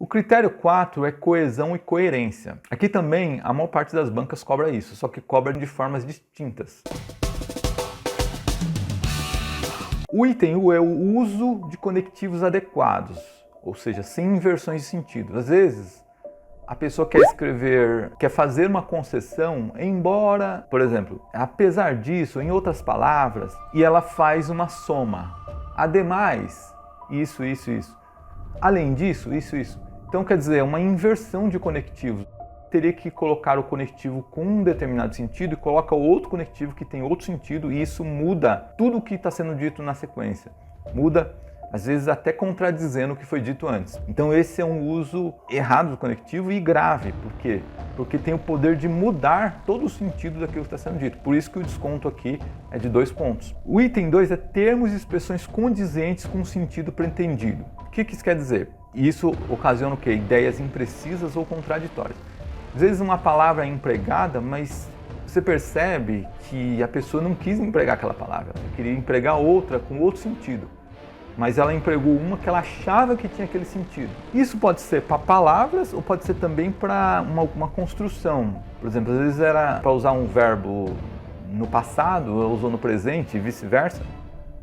O critério 4 é coesão e coerência. Aqui também a maior parte das bancas cobra isso, só que cobra de formas distintas. O item U é o uso de conectivos adequados, ou seja, sem inversões de sentido. Às vezes, a pessoa quer fazer uma concessão, embora, por exemplo, apesar disso, em outras palavras, e ela faz uma soma. Ademais, isso. Além disso, isso. Então, quer dizer, é uma inversão de conectivos. Teria que colocar o conectivo com um determinado sentido e coloca outro conectivo que tem outro sentido, e isso muda tudo o que está sendo dito na sequência. Muda, às vezes até contradizendo o que foi dito antes. Então esse é um uso errado do conectivo e grave. Por quê? Porque tem o poder de mudar todo o sentido daquilo que está sendo dito. Por isso que o desconto aqui é de 2 pontos. O item 2 é termos e expressões condizentes com o sentido pretendido. O que isso quer dizer? Isso ocasiona o quê? Ideias imprecisas ou contraditórias. Às vezes uma palavra é empregada, mas você percebe que a pessoa não quis empregar aquela palavra, ela queria empregar outra com outro sentido, mas ela empregou uma que ela achava que tinha aquele sentido. Isso pode ser para palavras ou pode ser também para uma construção. Por exemplo, às vezes era para usar um verbo no passado, usou no presente e vice-versa,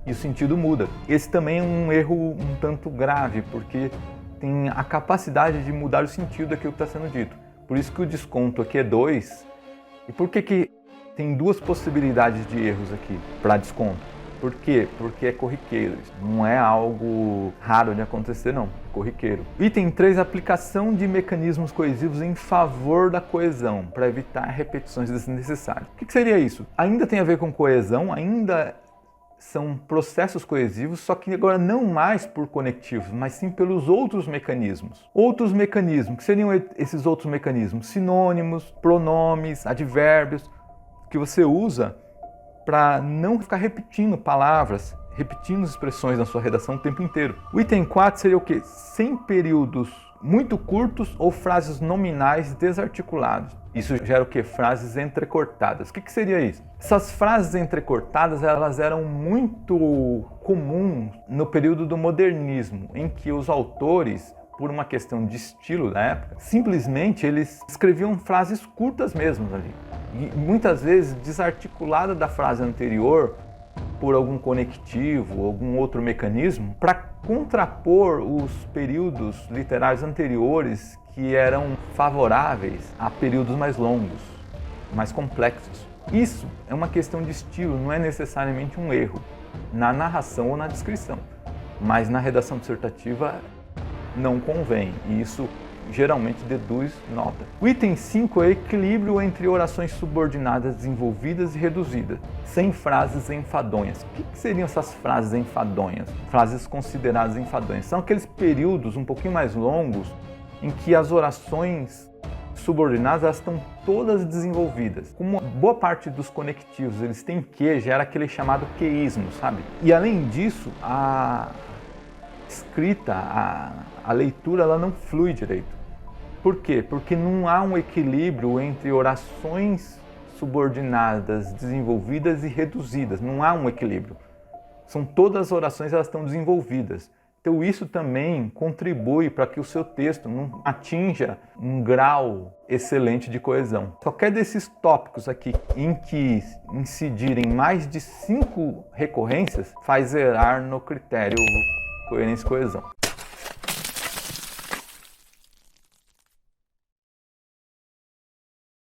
e o sentido muda. Esse também é um erro um tanto grave, porque tem a capacidade de mudar o sentido daquilo que está sendo dito. Por isso que o desconto aqui é 2. E por que tem 2 possibilidades de erros aqui para desconto? Por quê? Porque é corriqueiro. Não é algo raro de acontecer, não. É corriqueiro. Item 3, aplicação de mecanismos coesivos em favor da coesão, para evitar repetições desnecessárias. O que seria isso? Ainda tem a ver com coesão, ainda são processos coesivos, só que agora não mais por conectivos, mas sim pelos outros mecanismos. Outros mecanismos, que seriam esses outros mecanismos? Sinônimos, pronomes, advérbios, que você usa para não ficar repetindo palavras, repetindo expressões na sua redação o tempo inteiro. O item 4 seria o quê? Sem períodos muito curtos ou frases nominais desarticuladas. Isso gera o quê? Frases entrecortadas. O que seria isso? Essas frases entrecortadas, elas eram muito comuns no período do modernismo, em que os autores, por uma questão de estilo da época, simplesmente eles escreviam frases curtas mesmo ali. E muitas vezes desarticulada da frase anterior por algum conectivo, algum outro mecanismo, para contrapor os períodos literários anteriores que eram favoráveis a períodos mais longos, mais complexos. Isso é uma questão de estilo, não é necessariamente um erro na narração ou na descrição, mas na redação dissertativa não convém, e isso geralmente deduz nota. O item 5 é equilíbrio entre orações subordinadas desenvolvidas e reduzidas, sem frases enfadonhas. O que seriam essas frases enfadonhas? Frases consideradas enfadonhas. São aqueles períodos um pouquinho mais longos em que as orações subordinadas elas estão todas desenvolvidas. Como boa parte dos conectivos eles têm que, gera aquele chamado queísmo, sabe? E além disso, a escrita, a leitura, ela não flui direito. Por quê? Porque não há um equilíbrio entre orações subordinadas, desenvolvidas e reduzidas. Não há um equilíbrio. São todas as orações, elas estão desenvolvidas. Então isso também contribui para que o seu texto não atinja um grau excelente de coesão. Qualquer desses tópicos aqui em que incidirem mais de 5 recorrências faz errar no critério coerência e coesão.